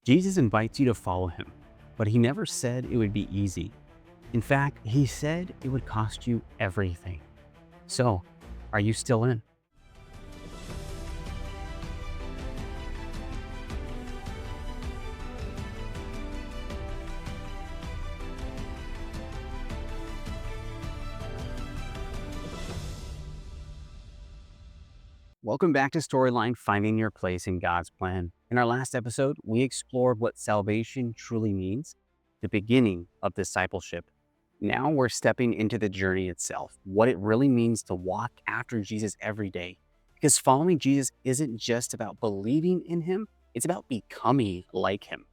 Jesus invites you to follow him, but he never said it would be easy. In fact, he said it would cost you everything. So, are you still in? Welcome back to Storyline Finding Your Place in God's Plan. In our last episode, we explored what salvation truly means, the beginning of discipleship. Now we're stepping into the journey itself, what it really means to walk after Jesus every day. Because following Jesus isn't just about believing in him, it's about becoming like him.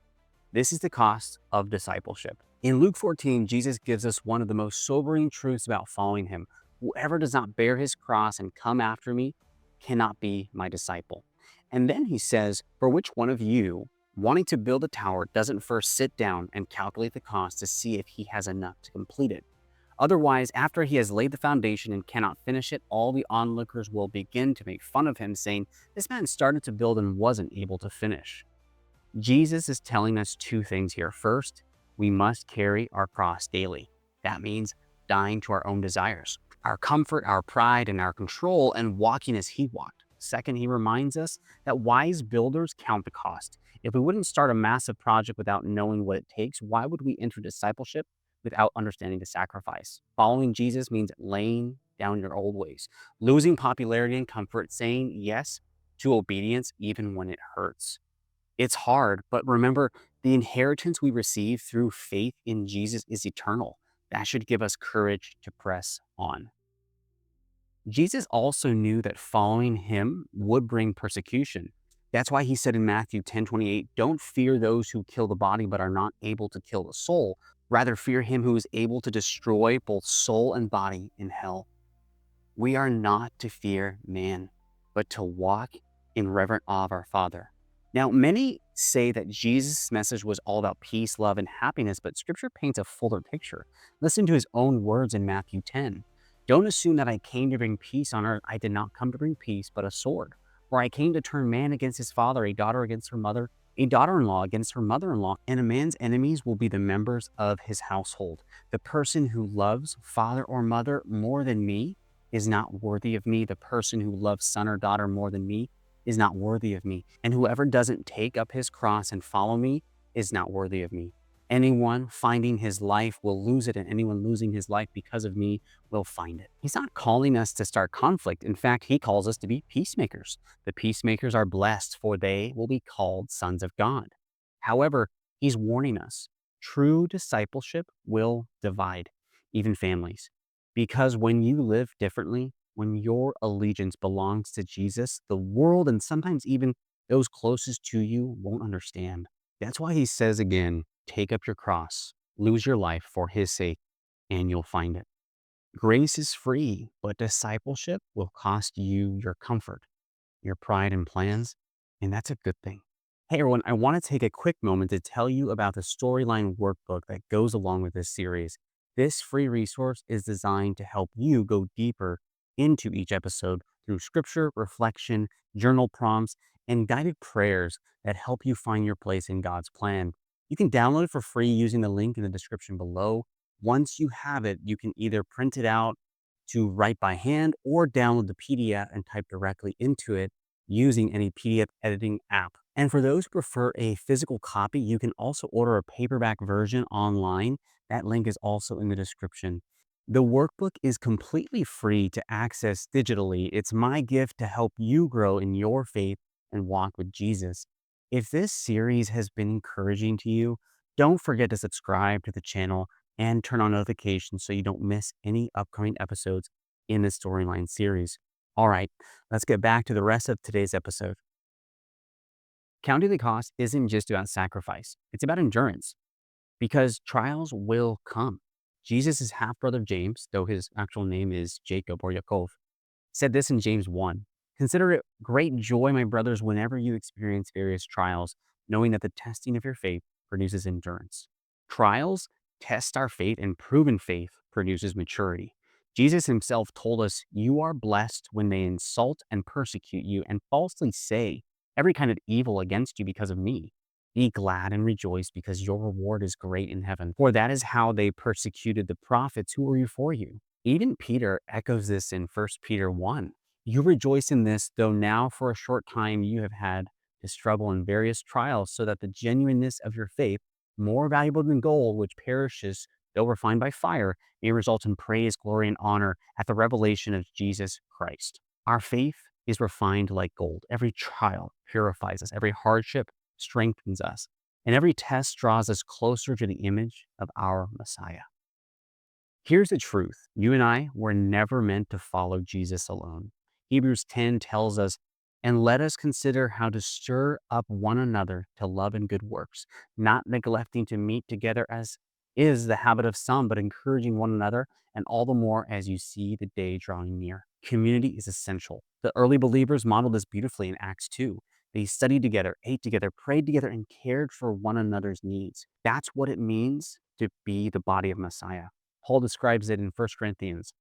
This is the cost of discipleship. In Luke 14, Jesus gives us one of the most sobering truths about following him. Whoever does not bear his cross and come after me cannot be my disciple. And then he says, for which one of you, wanting to build a tower, doesn't first sit down and calculate the cost to see if he has enough to complete it? Otherwise, after he has laid the foundation and cannot finish it, all the onlookers will begin to make fun of him, saying, this man started to build and wasn't able to finish. Jesus is telling us two things here. First, we must carry our cross daily. That means dying to our own desires, our comfort, our pride, and our control, and walking as he walked. Second, he reminds us that wise builders count the cost. If we wouldn't start a massive project without knowing what it takes, why would we enter discipleship without understanding the sacrifice? Following Jesus means laying down your old ways, losing popularity and comfort, saying yes to obedience even when it hurts. It's hard, but remember, the inheritance we receive through faith in Jesus is eternal. That should give us courage to press on. Jesus also knew that following him would bring persecution. That's why he said in Matthew 10:28, don't fear those who kill the body but are not able to kill the soul. Rather, fear him who is able to destroy both soul and body in hell. We are not to fear man, but to walk in reverent awe of our Father. Now, many say that Jesus' message was all about peace, love, and happiness, but scripture paints a fuller picture. Listen to his own words in Matthew 10. Don't assume that I came to bring peace on earth. I did not come to bring peace, but a sword. For I came to turn man against his father, a daughter against her mother, a daughter-in-law against her mother-in-law, and a man's enemies will be the members of his household. The person who loves father or mother more than me is not worthy of me. The person who loves son or daughter more than me is not worthy of me. And whoever doesn't take up his cross and follow me is not worthy of me. Anyone finding his life will lose it, and anyone losing his life because of me will find it. He's not calling us to start conflict. In fact, he calls us to be peacemakers. The peacemakers are blessed, for they will be called sons of God. However, he's warning us, true discipleship will divide, even families. Because when you live differently, when your allegiance belongs to Jesus, the world and sometimes even those closest to you won't understand. That's why he says again, take up your cross, lose your life for his sake, and you'll find it. Grace is free, but discipleship will cost you your comfort, your pride and plans, and that's a good thing. Hey everyone, I want to take a quick moment to tell you about the storyline workbook that goes along with this series. This free resource is designed to help you go deeper into each episode through scripture, reflection, journal prompts, and guided prayers that help you find your place in God's plan. You can download it for free using the link in the description below. Once you have it, you can either print it out to write by hand or download the PDF and type directly into it using any PDF editing app. And for those who prefer a physical copy, you can also order a paperback version online. That link is also in the description. The workbook is completely free to access digitally. It's my gift to help you grow in your faith and walk with Jesus. If this series has been encouraging to you, don't forget to subscribe to the channel and turn on notifications so you don't miss any upcoming episodes in the storyline series. All right, let's get back to the rest of today's episode. Counting the cost isn't just about sacrifice, it's about endurance because trials will come. Jesus' half brother James, though his actual name is Jacob or Yaakov, said this in James 1. Consider it great joy, my brothers, whenever you experience various trials, knowing that the testing of your faith produces endurance. Trials test our faith, and proven faith produces maturity. Jesus himself told us, you are blessed when they insult and persecute you and falsely say every kind of evil against you because of me. Be glad and rejoice because your reward is great in heaven. For that is how they persecuted the prophets who were before you. Even Peter echoes this in 1 Peter 1. You rejoice in this, though now for a short time you have had to struggle in various trials, so that the genuineness of your faith, more valuable than gold, which perishes though refined by fire, may result in praise, glory, and honor at the revelation of Jesus Christ. Our faith is refined like gold. Every trial purifies us. Every hardship strengthens us. And every test draws us closer to the image of our Messiah. Here's the truth. You and I were never meant to follow Jesus alone. Hebrews 10 tells us, and let us consider how to stir up one another to love and good works, not neglecting to meet together as is the habit of some, but encouraging one another, and all the more as you see the day drawing near. Community is essential. The early believers modeled this beautifully in Acts 2. They studied together, ate together, prayed together, and cared for one another's needs. That's what it means to be the body of Messiah. Paul describes it in 1 Corinthians.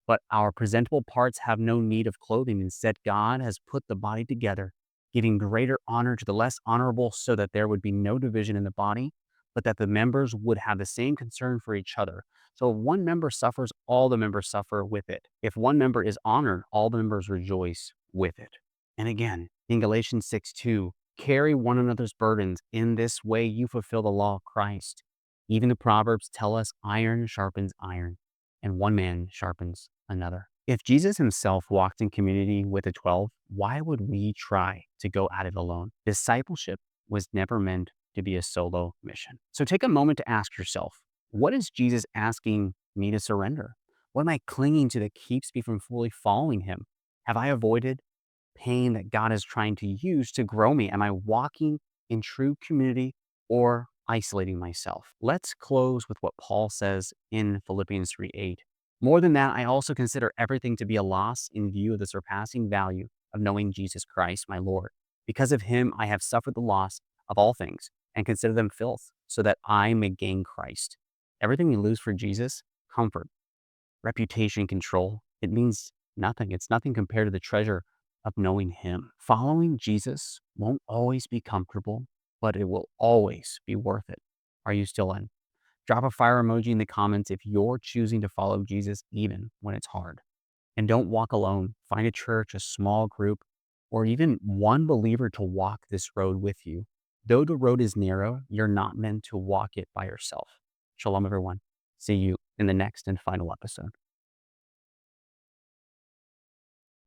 But our presentable parts have no need of clothing. Instead, God has put the body together, giving greater honor to the less honorable, so that there would be no division in the body, but that the members would have the same concern for each other. So if one member suffers, all the members suffer with it. If one member is honored, all the members rejoice with it. And again, in Galatians 6:2, carry one another's burdens. In this way, you fulfill the law of Christ. Even the Proverbs tell us iron sharpens iron, and one man sharpens another. If Jesus himself walked in community with the 12, why would we try to go at it alone? Discipleship was never meant to be a solo mission. So take a moment to ask yourself, what is Jesus asking me to surrender? What am I clinging to that keeps me from fully following him? Have I avoided pain that God is trying to use to grow me? Am I walking in true community or isolating myself? Let's close with what Paul says in Philippians 3:8. More than that, I also consider everything to be a loss in view of the surpassing value of knowing Jesus Christ, my Lord. Because of him, I have suffered the loss of all things and consider them filth, so that I may gain Christ. Everything we lose for Jesus, comfort, reputation, control, it means nothing. It's nothing compared to the treasure of knowing him. Following Jesus won't always be comfortable, but it will always be worth it. Are you still in? Drop a fire emoji in the comments if you're choosing to follow Jesus even when it's hard. And don't walk alone. Find a church, a small group, or even one believer to walk this road with you. Though the road is narrow, you're not meant to walk it by yourself. Shalom, everyone. See you in the next and final episode.